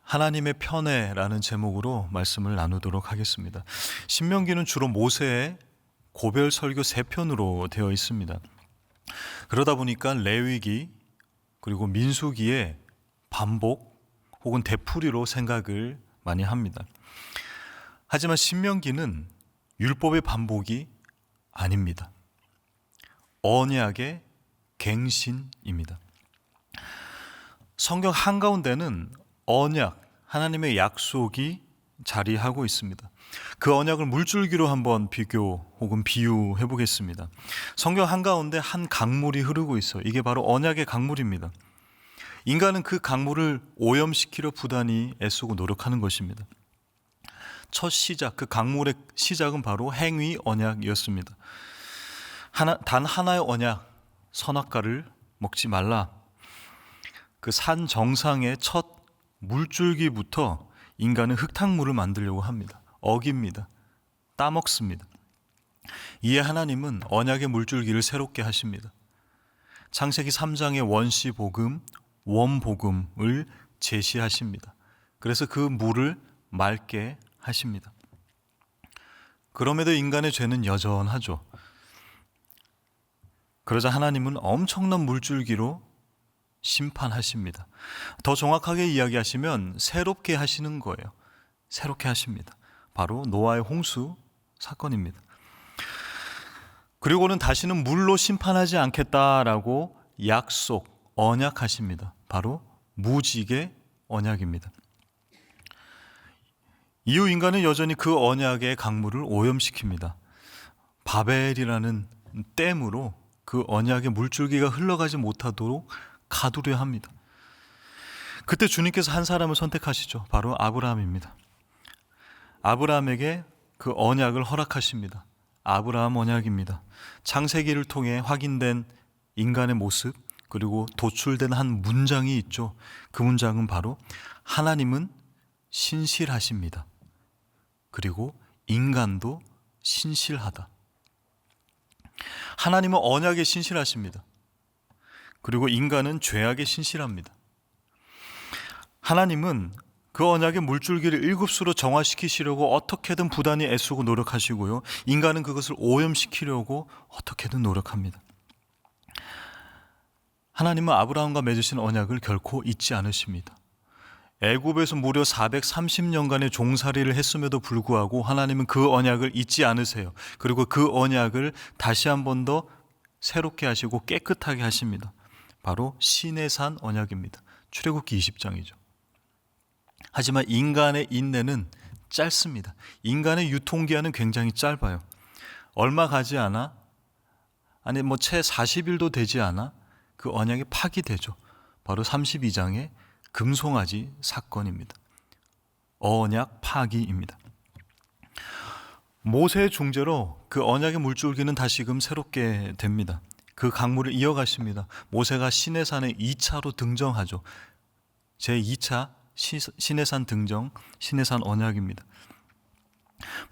하나님의 편애라는 제목으로 말씀을 나누도록 하겠습니다. 신명기는 주로 모세의 고별 설교 3편으로 되어 있습니다. 그러다 보니까 레위기 그리고 민수기의 반복 혹은 되풀이로 생각을 많이 합니다. 하지만 신명기는 율법의 반복이 아닙니다. 언약의 갱신입니다. 성경 한가운데는 언약, 하나님의 약속이 자리하고 있습니다. 그 언약을 물줄기로 한번 비교 혹은 비유해 보겠습니다. 성경 한가운데 한 강물이 흐르고 있어요. 이게 바로 언약의 강물입니다. 인간은 그 강물을 오염시키려 부단히 애쓰고 노력하는 것입니다. 첫 시작, 그 강물의 시작은 바로 행위 언약이었습니다. 단 하나의 언약, 선악과를 먹지 말라. 그 산 정상의 첫 물줄기부터 인간은 흙탕물을 만들려고 합니다. 어깁니다. 따먹습니다. 이에 하나님은 언약의 물줄기를 새롭게 하십니다. 창세기 3장의 원시복음, 원복음을 제시하십니다. 그래서 그 물을 맑게 하십니다. 그럼에도 인간의 죄는 여전하죠. 그러자 하나님은 엄청난 물줄기로 심판하십니다. 더 정확하게 이야기하시면 새롭게 하시는 거예요. 새롭게 하십니다. 바로 노아의 홍수 사건입니다. 그리고는 다시는 물로 심판하지 않겠다라고 약속, 언약하십니다. 바로 무지개 언약입니다. 이후 인간은 여전히 그 언약의 강물을 오염시킵니다. 바벨이라는 댐으로 그 언약의 물줄기가 흘러가지 못하도록 가두려 합니다. 그때 주님께서 한 사람을 선택하시죠. 바로 아브라함입니다. 아브라함에게 그 언약을 허락하십니다. 아브라함 언약입니다. 창세기를 통해 확인된 인간의 모습, 그리고 도출된 한 문장이 있죠. 그 문장은 바로 하나님은 신실하십니다. 그리고 인간도 신실하다. 하나님은 언약에 신실하십니다. 그리고 인간은 죄악에 신실합니다. 하나님은 그 언약의 물줄기를 7수로 정화시키시려고 어떻게든 부단히 애쓰고 노력하시고요. 인간은 그것을 오염시키려고 어떻게든 노력합니다. 하나님은 아브라함과 맺으신 언약을 결코 잊지 않으십니다. 애굽에서 무려 430년간의 종살이를 했음에도 불구하고 하나님은 그 언약을 잊지 않으세요. 그리고 그 언약을 다시 한 번 더 새롭게 하시고 깨끗하게 하십니다. 바로 시내산 언약입니다. 출애굽기 20장이죠. 하지만 인간의 인내는 짧습니다. 인간의 유통기한은 굉장히 짧아요. 얼마 가지 않아, 채 40일도 되지 않아 그 언약이 파기되죠. 바로 32장의 금송아지 사건입니다. 언약 파기입니다. 모세의 중재로 그 언약의 물줄기는 다시금 새롭게 됩니다. 그 강물을 이어가십니다. 모세가 시내산에 2차로 등정하죠. 제2차 시내산 등정, 시내산 언약입니다.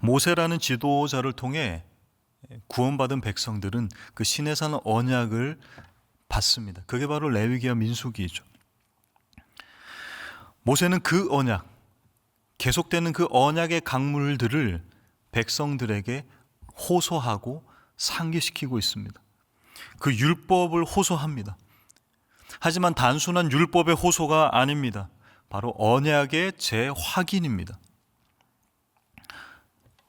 모세라는 지도자를 통해 구원받은 백성들은 그 시내산 언약을 받습니다. 그게 바로 레위기와 민수기이죠. 모세는 그 언약, 계속되는 그 언약의 강물들을 백성들에게 호소하고 상기시키고 있습니다. 그 율법을 호소합니다. 하지만 단순한 율법의 호소가 아닙니다. 바로 언약의 재확인입니다.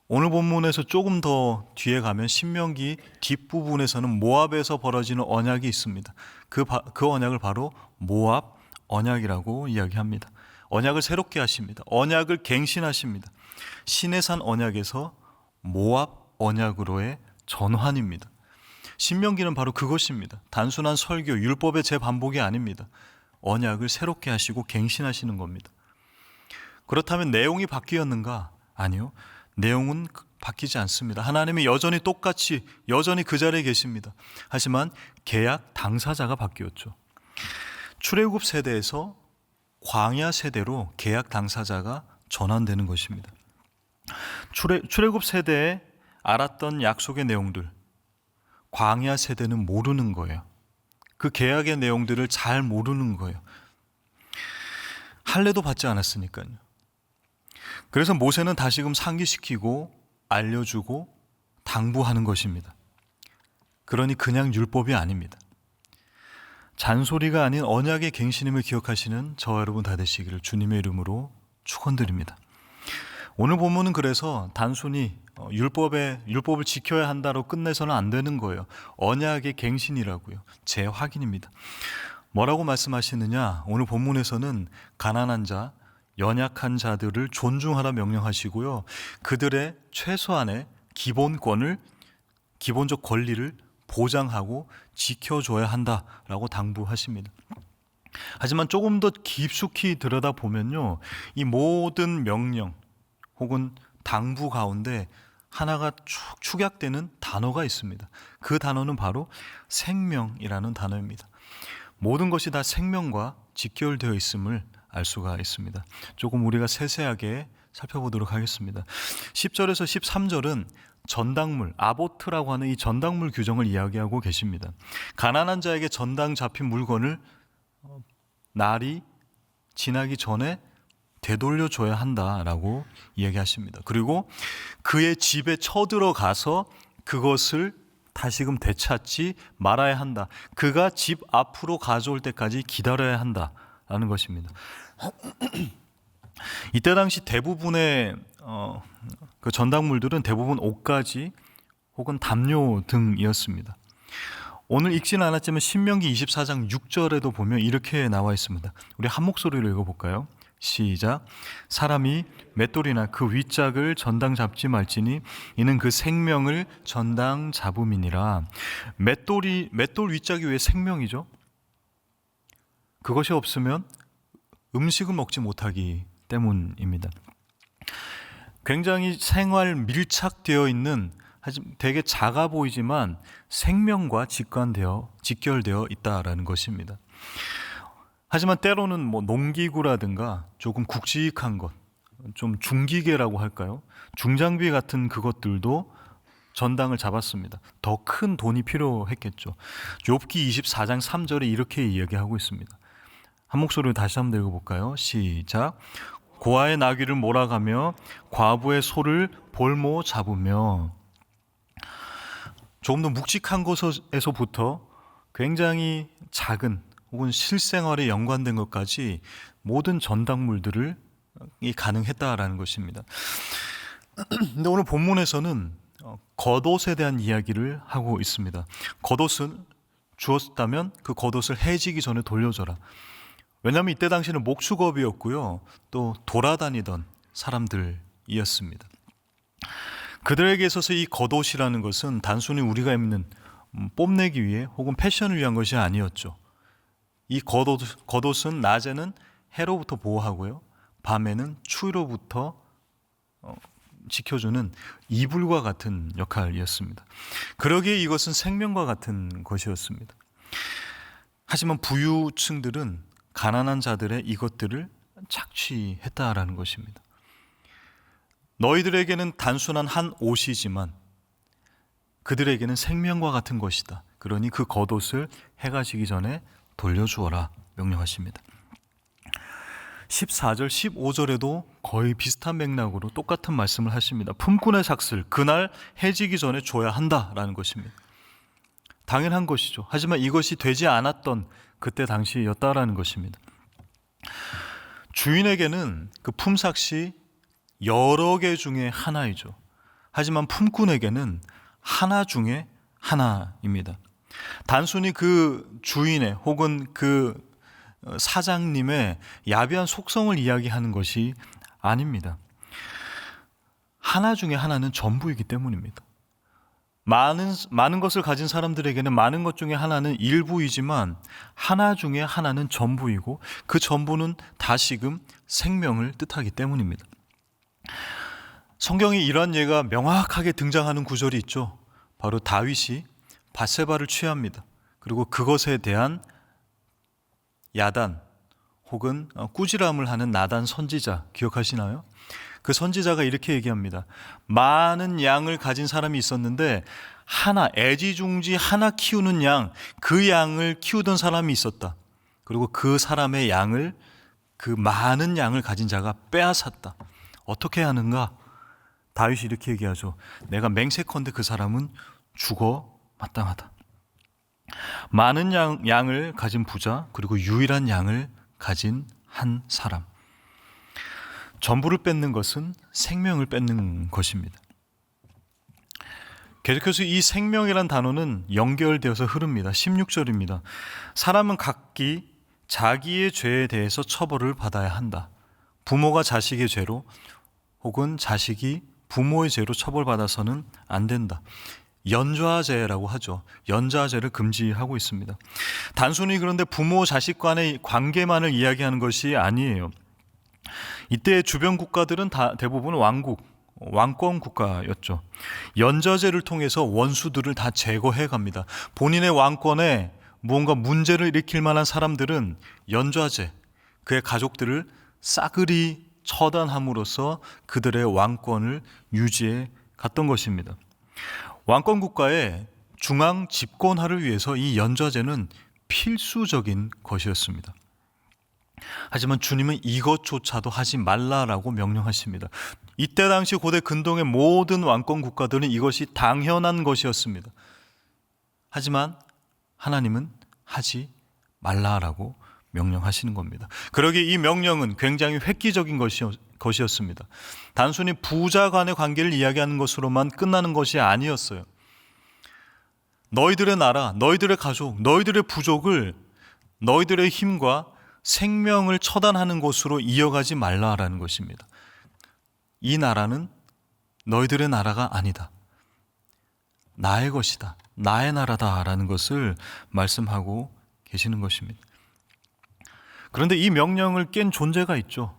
오늘 본문에서 조금 더 뒤에 가면 신명기 뒷부분에서는 모압에서 벌어지는 언약이 있습니다. 그 언약을 바로 모압 언약이라고 이야기합니다. 언약을 새롭게 하십니다. 언약을 갱신하십니다. 시내산 언약에서 모압 언약으로의 전환입니다. 신명기는 바로 그것입니다. 단순한 설교, 율법의 재반복이 아닙니다. 언약을 새롭게 하시고 갱신하시는 겁니다. 그렇다면 내용이 바뀌었는가? 아니요. 내용은 바뀌지 않습니다. 하나님이 여전히 똑같이 여전히 그 자리에 계십니다. 하지만 계약 당사자가 바뀌었죠. 출애굽 세대에서 광야 세대로 계약 당사자가 전환되는 것입니다. 출애굽 세대에 알았던 약속의 내용들, 광야 세대는 모르는 거예요. 그 계약의 내용들을 잘 모르는 거예요. 할례도 받지 않았으니까요. 그래서 모세는 다시금 상기시키고 알려주고 당부하는 것입니다. 그러니 그냥 율법이 아닙니다. 잔소리가 아닌 언약의 갱신임을 기억하시는 저와 여러분 다 되시기를 주님의 이름으로 축원드립니다. 오늘 본문은 그래서 단순히 율법을 지켜야 한다로 끝내서는 안 되는 거예요. 언약의 갱신이라고요. 재확인입니다. 뭐라고 말씀하시느냐? 오늘 본문에서는 가난한 자, 연약한 자들을 존중하라 명령하시고요. 그들의 최소한의 기본적 권리를 보장하고 지켜줘야 한다라고 당부하십니다. 하지만 조금 더 깊숙이 들여다보면요, 이 모든 명령 혹은 당부 가운데 하나가 축약되는 단어가 있습니다. 그 단어는 바로 생명이라는 단어입니다. 모든 것이 다 생명과 직결되어 있음을 알 수가 있습니다. 조금 우리가 세세하게 살펴보도록 하겠습니다. 10절에서 13절은 전당물, 아보트라고 하는 이 전당물 규정을 이야기하고 계십니다. 가난한 자에게 전당 잡힌 물건을 날이 지나기 전에 되돌려줘야 한다라고 이야기하십니다. 그리고 그의 집에 쳐들어가서 그것을 다시금 되찾지 말아야 한다. 그가 집 앞으로 가져올 때까지 기다려야 한다라는 것입니다. 이때 당시 대부분의 그 전당물들은 대부분 옷가지 혹은 담요 등이었습니다. 오늘 읽지는 않았지만 신명기 24장 6절에도 보면 이렇게 나와 있습니다. 우리 한 목소리로 읽어볼까요? 시작. 사람이 맷돌이나 그 윗짝을 전당 잡지 말지니 이는 그 생명을 전당 잡음이니라. 맷돌 윗짝이 왜 생명이죠? 그것이 없으면 음식을 먹지 못하기 때문입니다. 굉장히 생활 밀착되어 있는, 되게 작아 보이지만 생명과 직결되어 있다라는 것입니다. 하지만 때로는 농기구라든가 조금 굵직한 것, 좀 중기계라고 할까요? 중장비 같은 그것들도 전당을 잡았습니다. 더 큰 돈이 필요했겠죠. 욥기 24장 3절에 이렇게 이야기하고 있습니다. 한 목소리로 다시 한번 읽어볼까요? 시작. 고아의 나귀를 몰아가며 과부의 소를 볼모 잡으며. 조금 더 묵직한 곳에서부터 굉장히 작은 혹은 실생활에 연관된 것까지 모든 전당물들을 가능했다라는 것입니다. 근데 오늘 본문에서는 겉옷에 대한 이야기를 하고 있습니다. 겉옷은 주었다면 그 겉옷을 해지기 전에 돌려줘라. 왜냐하면 이때 당시는 목수겁이었고요, 또 돌아다니던 사람들이었습니다. 그들에게 있어서 이 겉옷이라는 것은 단순히 우리가 입는 뽐내기 위해 혹은 패션을 위한 것이 아니었죠. 이 겉옷은 낮에는 해로부터 보호하고요, 밤에는 추위로부터 지켜주는 이불과 같은 역할이었습니다. 그러기에 이것은 생명과 같은 것이었습니다. 하지만 부유층들은 가난한 자들의 이것들을 착취했다라는 것입니다. 너희들에게는 단순한 한 옷이지만 그들에게는 생명과 같은 것이다. 그러니 그 겉옷을 해가 지기 전에 돌려주어라 명령하십니다. 14절, 15절에도 거의 비슷한 맥락으로 똑같은 말씀을 하십니다. 품꾼의 삭슬, 그날 해지기 전에 줘야 한다라는 것입니다. 당연한 것이죠. 하지만 이것이 되지 않았던 그때 당시였다라는 것입니다. 주인에게는 그 품삯이 여러 개 중에 하나이죠. 하지만 품꾼에게는 하나 중에 하나입니다. 단순히 그 주인의 혹은 그 사장님의 야비한 속성을 이야기하는 것이 아닙니다. 하나 중에 하나는 전부이기 때문입니다. 많은 것을 가진 사람들에게는 많은 것 중에 하나는 일부이지만 하나 중에 하나는 전부이고 그 전부는 다시금 생명을 뜻하기 때문입니다. 성경에 이러한 예가 명확하게 등장하는 구절이 있죠. 바로 다윗이 밧세바를 취합니다. 그리고 그것에 대한 야단 혹은 꾸지람을 하는 나단 선지자 기억하시나요? 그 선지자가 이렇게 얘기합니다. 많은 양을 가진 사람이 있었는데 하나, 애지중지 하나 키우는 양, 그 양을 키우던 사람이 있었다. 그리고 그 사람의 양을 그 많은 양을 가진 자가 빼앗았다. 어떻게 하는가? 다윗이 이렇게 얘기하죠. 내가 맹세컨대 그 사람은 죽어 마땅하다. 많은 양을 가진 부자, 그리고 유일한 양을 가진 한 사람. 전부를 뺏는 것은 생명을 뺏는 것입니다. 계속해서 이 생명이란 단어는 연결되어서 흐릅니다. 16절입니다. 사람은 각기 자기의 죄에 대해서 처벌을 받아야 한다. 부모가 자식의 죄로 혹은 자식이 부모의 죄로 처벌받아서는 안 된다. 연좌죄라고 하죠. 연좌죄를 금지하고 있습니다. 단순히 그런데 부모 자식 간의 관계만을 이야기하는 것이 아니에요. 이때 주변 국가들은 대부분 왕권 국가였죠. 연좌제를 통해서 원수들을 다 제거해 갑니다. 본인의 왕권에 무언가 문제를 일으킬 만한 사람들은 연좌제, 그의 가족들을 싸그리 처단함으로써 그들의 왕권을 유지해 갔던 것입니다. 왕권 국가의 중앙 집권화를 위해서 이 연좌제는 필수적인 것이었습니다. 하지만 주님은 이것조차도 하지 말라라고 명령하십니다. 이때 당시 고대 근동의 모든 왕권 국가들은 이것이 당연한 것이었습니다. 하지만 하나님은 하지 말라라고 명령하시는 겁니다. 그러기에 이 명령은 굉장히 획기적인 것이었습니다. 단순히 부자 간의 관계를 이야기하는 것으로만 끝나는 것이 아니었어요. 너희들의 나라, 너희들의 가족, 너희들의 부족을 너희들의 힘과 생명을 처단하는 곳으로 이어가지 말라라는 것입니다. 이 나라는 너희들의 나라가 아니다. 나의 것이다. 나의 나라다라는 것을 말씀하고 계시는 것입니다. 그런데 이 명령을 깬 존재가 있죠.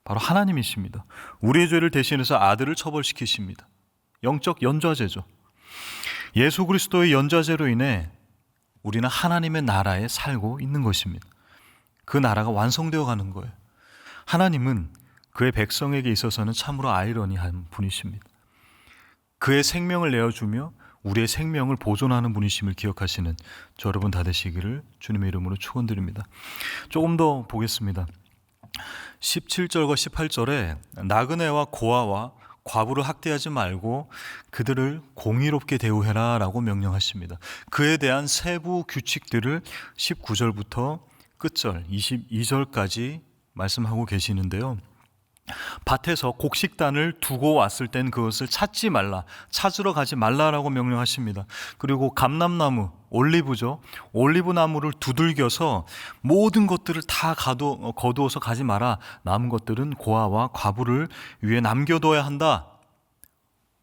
바로 하나님이십니다. 우리의 죄를 대신해서 아들을 처벌시키십니다. 영적 연좌제죠. 예수 그리스도의 연좌제로 인해 우리는 하나님의 나라에 살고 있는 것입니다. 그 나라가 완성되어 가는 거예요. 하나님은 그의 백성에게 있어서는 참으로 아이러니한 분이십니다. 그의 생명을 내어주며 우리의 생명을 보존하는 분이심을 기억하시는 저 여러분 다 되시기를 주님의 이름으로 축원드립니다. 조금 더 보겠습니다. 17절과 18절에 나그네와 고아와 과부를 학대하지 말고 그들을 공의롭게 대우해라 라고 명령하십니다. 그에 대한 세부 규칙들을 19절부터 끝절 22절까지 말씀하고 계시는데요. 밭에서 곡식단을 두고 왔을 땐 그것을 찾지 말라, 찾으러 가지 말라라고 명령하십니다. 그리고 감람나무, 올리브죠. 올리브 나무를 두들겨서 모든 것들을 다 거두어서 가지 마라. 남은 것들은 고아와 과부를 위해 남겨둬야 한다.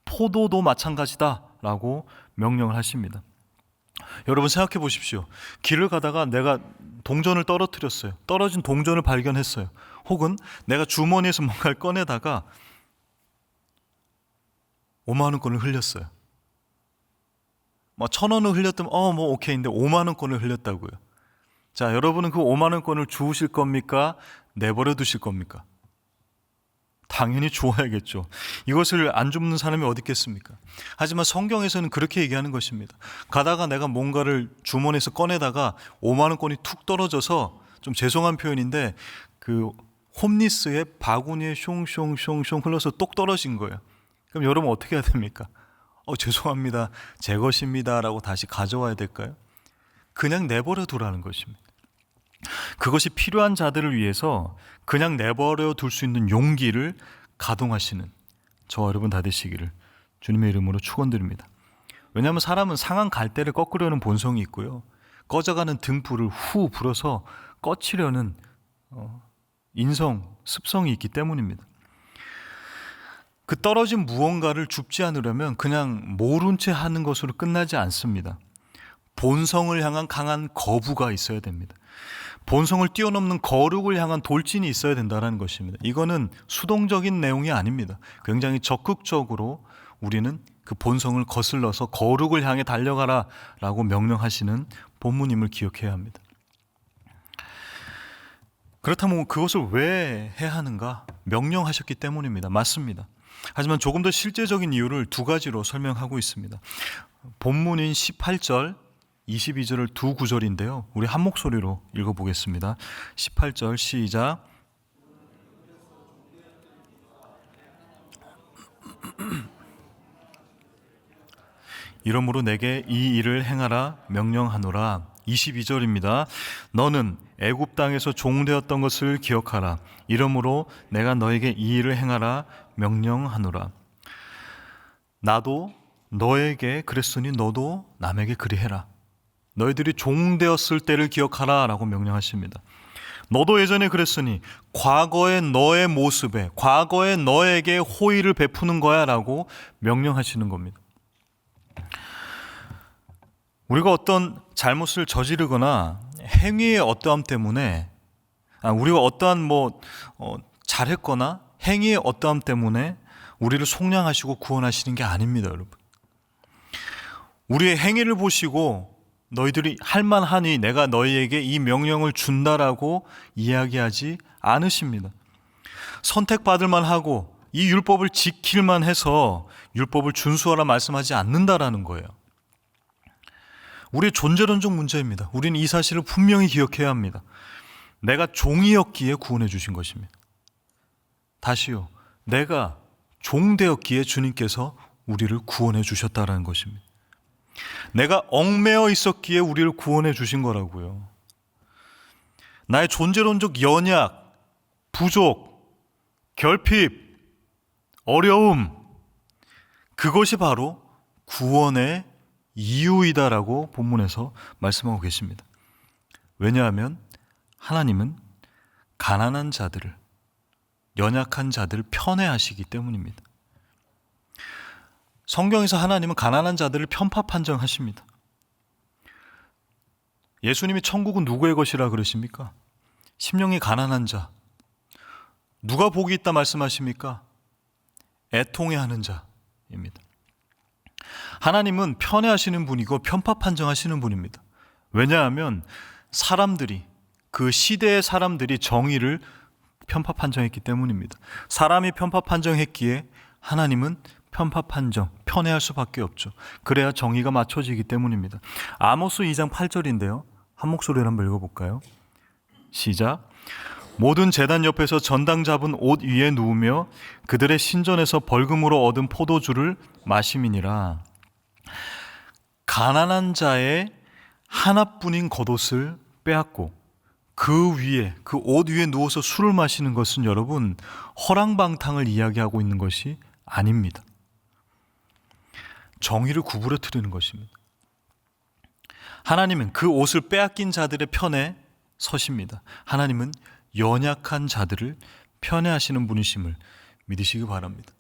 포도도 마찬가지다 라고 명령을 하십니다. 여러분 생각해 보십시오. 길을 가다가 내가 동전을 떨어뜨렸어요. 떨어진 동전을 발견했어요. 혹은 내가 주머니에서 뭔가를 꺼내다가 5만 원권을 흘렸어요. 1,000원을 흘렸다면 오케이인데 5만 원권을 흘렸다고요. 자, 여러분은 그 5만 원권을 주우실 겁니까? 내버려 두실 겁니까? 당연히 주워야겠죠. 이것을 안 줍는 사람이 어디 있겠습니까? 하지만 성경에서는 그렇게 얘기하는 것입니다. 가다가 내가 뭔가를 주머니에서 꺼내다가 5만 원권이 툭 떨어져서, 좀 죄송한 표현인데 그 홈리스의 바구니에 숑숑숑숑 흘러서 똑 떨어진 거예요. 그럼 여러분 어떻게 해야 됩니까? 죄송합니다, 제 것입니다 라고 다시 가져와야 될까요? 그냥 내버려 두라는 것입니다. 그것이 필요한 자들을 위해서 그냥 내버려 둘 수 있는 용기를 가동하시는 저와 여러분 다 되시기를 주님의 이름으로 축원드립니다. 왜냐하면 사람은 상한 갈대를 꺾으려는 본성이 있고요, 꺼져가는 등불을 후 불어서 꺼치려는 인성, 습성이 있기 때문입니다. 그 떨어진 무언가를 줍지 않으려면 그냥 모른 채 하는 것으로 끝나지 않습니다. 본성을 향한 강한 거부가 있어야 됩니다. 본성을 뛰어넘는 거룩을 향한 돌진이 있어야 된다는 것입니다. 이거는 수동적인 내용이 아닙니다. 굉장히 적극적으로 우리는 그 본성을 거슬러서 거룩을 향해 달려가라 라고 명령하시는 본문임을 기억해야 합니다. 그렇다면 그것을 왜 해야 하는가? 명령하셨기 때문입니다. 맞습니다. 하지만 조금 더 실제적인 이유를 두 가지로 설명하고 있습니다. 본문인 18절, 22절을 두 구절인데요. 우리 한 목소리로 읽어보겠습니다. 18절 시작. 이러므로 내게 이 일을 행하라 명령하노라. 22절입니다. 너는 애굽 땅에서 종되었던 것을 기억하라. 이러므로 내가 너에게 이 일을 행하라 명령하노라. 나도 너에게 그랬으니 너도 남에게 그리해라. 너희들이 종되었을 때를 기억하라 라고 명령하십니다. 너도 예전에 그랬으니 과거의 너의 모습에, 과거의 너에게 호의를 베푸는 거야 라고 명령하시는 겁니다. 우리가 어떤 잘못을 저지르거나 행위의 어떠함 때문에, 우리가 어떠한 잘했거나 행위의 어떠함 때문에 우리를 속량하시고 구원하시는 게 아닙니다, 여러분. 우리의 행위를 보시고 너희들이 할만하니 내가 너희에게 이 명령을 준다라고 이야기하지 않으십니다. 선택받을 만하고 이 율법을 지킬만 해서 율법을 준수하라 말씀하지 않는다라는 거예요. 우리의 존재론적 문제입니다. 우리는 이 사실을 분명히 기억해야 합니다. 내가 종이었기에 구원해 주신 것입니다. 다시요, 내가 종되었기에 주님께서 우리를 구원해 주셨다라는 것입니다. 내가 얽매여 있었기에 우리를 구원해 주신 거라고요. 나의 존재론적 연약, 부족, 결핍, 어려움, 그것이 바로 구원의 이유이다라고 본문에서 말씀하고 계십니다. 왜냐하면 하나님은 가난한 자들을, 연약한 자들을 편애하시기 때문입니다. 성경에서 하나님은 가난한 자들을 편파 판정하십니다. 예수님이 천국은 누구의 것이라 그러십니까? 심령이 가난한 자. 누가 복이 있다 말씀하십니까? 애통해하는 자입니다. 하나님은 편애하시는 분이고 편파 판정하시는 분입니다. 왜냐하면 사람들이, 그 시대의 사람들이 정의를 편파 판정했기 때문입니다. 사람이 편파 판정했기에 하나님은 편파 판정, 편애할 수밖에 없죠. 그래야 정의가 맞춰지기 때문입니다. 아모스 2장 8절인데요. 한 목소리로 한번 읽어볼까요? 시작. 모든 제단 옆에서 전당 잡은 옷 위에 누우며 그들의 신전에서 벌금으로 얻은 포도주를 마심이니라. 가난한 자의 하나뿐인 겉옷을 빼앗고 그 위에, 그 옷 위에 누워서 술을 마시는 것은 여러분, 허랑방탕을 이야기하고 있는 것이 아닙니다. 정의를 구부러뜨리는 것입니다. 하나님은 그 옷을 빼앗긴 자들의 편에 서십니다. 하나님은 연약한 자들을 편애하시는 분이심을 믿으시기 바랍니다.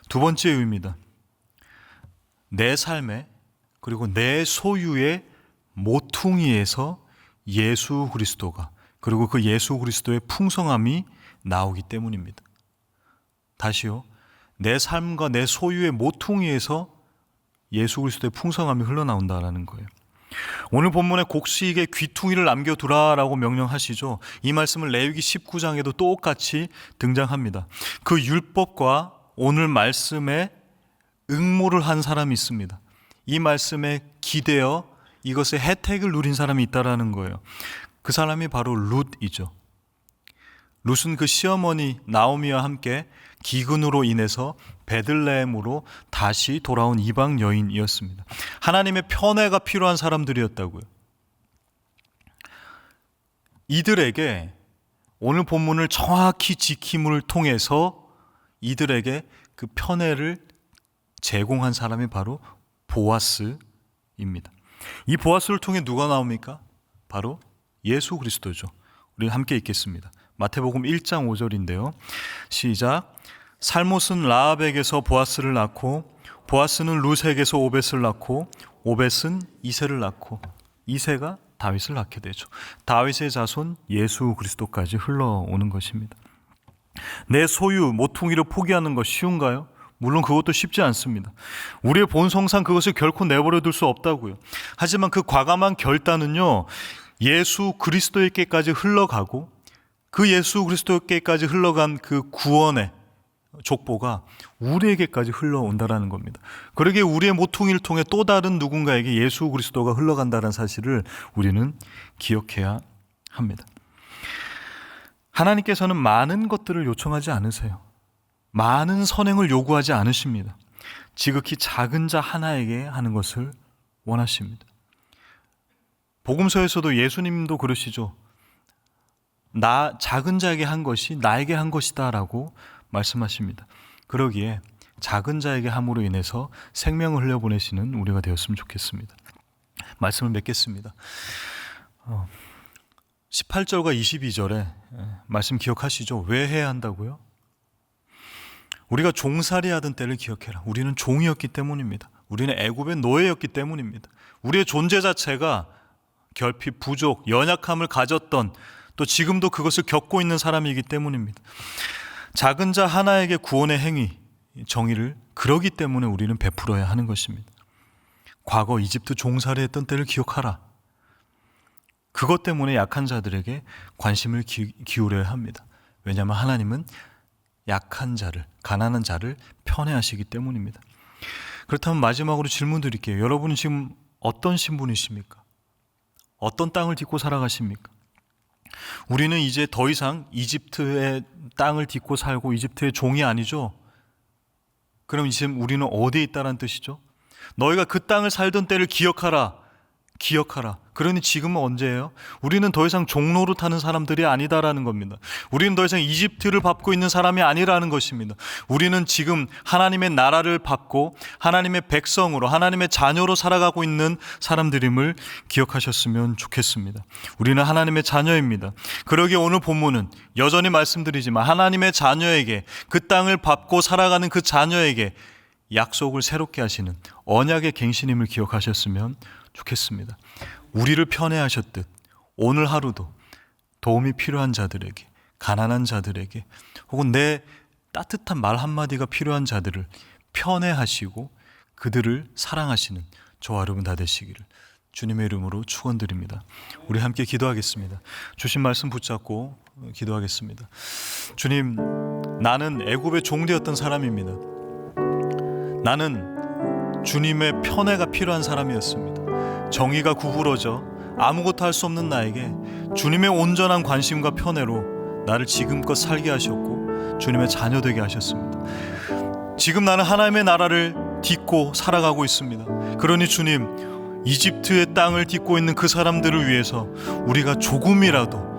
두 번째 이유입니다. 내 삶에, 그리고 내 소유의 모퉁이에서 예수 그리스도가, 그리고 그 예수 그리스도의 풍성함이 나오기 때문입니다. 다시요, 내 삶과 내 소유의 모퉁이에서 예수 그리스도의 풍성함이 흘러나온다는 거예요. 오늘 본문에 곡식에 귀퉁이를 남겨두라라고 명령하시죠. 이 말씀을 레위기 19장에도 똑같이 등장합니다. 그 율법과 오늘 말씀에 응모를 한 사람이 있습니다. 이 말씀에 기대어 이것의 혜택을 누린 사람이 있다라는 거예요. 그 사람이 바로 룻이죠. 룻은 그 시어머니 나오미와 함께 기근으로 인해서 베들레헴으로 다시 돌아온 이방 여인이었습니다. 하나님의 편애가 필요한 사람들이었다고요. 이들에게 오늘 본문을 정확히 지킴을 통해서 이들에게 그 편애를 제공한 사람이 바로 보아스입니다. 이 보아스를 통해 누가 나옵니까? 바로 예수 그리스도죠. 우리 함께 읽겠습니다. 마태복음 1장 5절인데요. 시작. 살못은 라합에게서 보아스를 낳고 보아스는 룻에게서 오벳을 낳고 오벳은 이새를 낳고 이새가 다윗을 낳게 되죠. 다윗의 자손 예수 그리스도까지 흘러오는 것입니다. 내 소유, 모퉁이를 포기하는 것 쉬운가요? 물론 그것도 쉽지 않습니다. 우리의 본성상 그것을 결코 내버려 둘 수 없다고요. 하지만 그 과감한 결단은요, 예수 그리스도에게까지 흘러가고 그 예수 그리스도에게까지 흘러간 그 구원의 족보가 우리에게까지 흘러온다라는 겁니다. 그러기에 우리의 모퉁이를 통해 또 다른 누군가에게 예수 그리스도가 흘러간다는 사실을 우리는 기억해야 합니다. 하나님께서는 많은 것들을 요청하지 않으세요. 많은 선행을 요구하지 않으십니다. 지극히 작은 자 하나에게 하는 것을 원하십니다. 복음서에서도 예수님도 그러시죠. 나 작은 자에게 한 것이 나에게 한 것이다 라고 말씀하십니다. 그러기에 작은 자에게 함으로 인해서 생명을 흘려보내시는 우리가 되었으면 좋겠습니다. 말씀을 맺겠습니다. 18절과 22절에 말씀 기억하시죠? 왜 해야 한다고요? 우리가 종살이하던 때를 기억해라. 우리는 종이었기 때문입니다. 우리는 애굽의 노예였기 때문입니다. 우리의 존재 자체가 결핍, 부족, 연약함을 가졌던, 또 지금도 그것을 겪고 있는 사람이기 때문입니다. 작은 자 하나에게 구원의 행위, 정의를 그러기 때문에 우리는 베풀어야 하는 것입니다. 과거 이집트 종살이했던 때를 기억하라. 그것 때문에 약한 자들에게 관심을 기울여야 합니다. 왜냐하면 하나님은 약한 자를, 가난한 자를 편애하시기 때문입니다. 그렇다면 마지막으로 질문 드릴게요. 여러분은 지금 어떤 신분이십니까? 어떤 땅을 딛고 살아가십니까? 우리는 이제 더 이상 이집트의 땅을 딛고 살고 이집트의 종이 아니죠? 그럼 지금 우리는 어디에 있다는 뜻이죠? 너희가 그 땅을 살던 때를 기억하라. 기억하라. 그러니 지금은 언제예요? 우리는 더 이상 종로로 타는 사람들이 아니다라는 겁니다. 우리는 더 이상 이집트를 밟고 있는 사람이 아니라는 것입니다. 우리는 지금 하나님의 나라를 밟고 하나님의 백성으로, 하나님의 자녀로 살아가고 있는 사람들임을 기억하셨으면 좋겠습니다. 우리는 하나님의 자녀입니다. 그러기에 오늘 본문은 여전히 말씀드리지만 하나님의 자녀에게, 그 땅을 밟고 살아가는 그 자녀에게 약속을 새롭게 하시는 언약의 갱신임을 기억하셨으면 좋겠습니다. 우리를 편애하셨듯 오늘 하루도 도움이 필요한 자들에게, 가난한 자들에게, 혹은 내 따뜻한 말 한마디가 필요한 자들을 편애하시고 그들을 사랑하시는 저와 여러분 다 되시기를 주님의 이름으로 축원드립니다. 우리 함께 기도하겠습니다. 주신 말씀 붙잡고 기도하겠습니다. 주님, 나는 애굽의 종되었던 사람입니다. 나는 주님의 편애가 필요한 사람이었습니다. 정의가 구부러져 아무것도 할 수 없는 나에게 주님의 온전한 관심과 편애로 나를 지금껏 살게 하셨고 주님의 자녀 되게 하셨습니다. 지금 나는 하나님의 나라를 딛고 살아가고 있습니다. 그러니 주님, 이집트의 땅을 딛고 있는 그 사람들을 위해서 우리가 조금이라도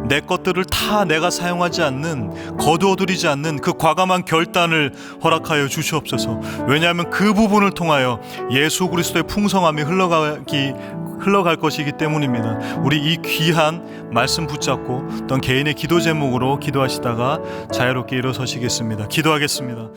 내 것들을 다 내가 사용하지 않는, 거두어들이지 않는 그 과감한 결단을 허락하여 주시옵소서. 왜냐하면 그 부분을 통하여 예수 그리스도의 풍성함이 흘러갈 것이기 때문입니다. 우리 이 귀한 말씀 붙잡고 어떤 개인의 기도 제목으로 기도하시다가 자유롭게 일어서시겠습니다. 기도하겠습니다.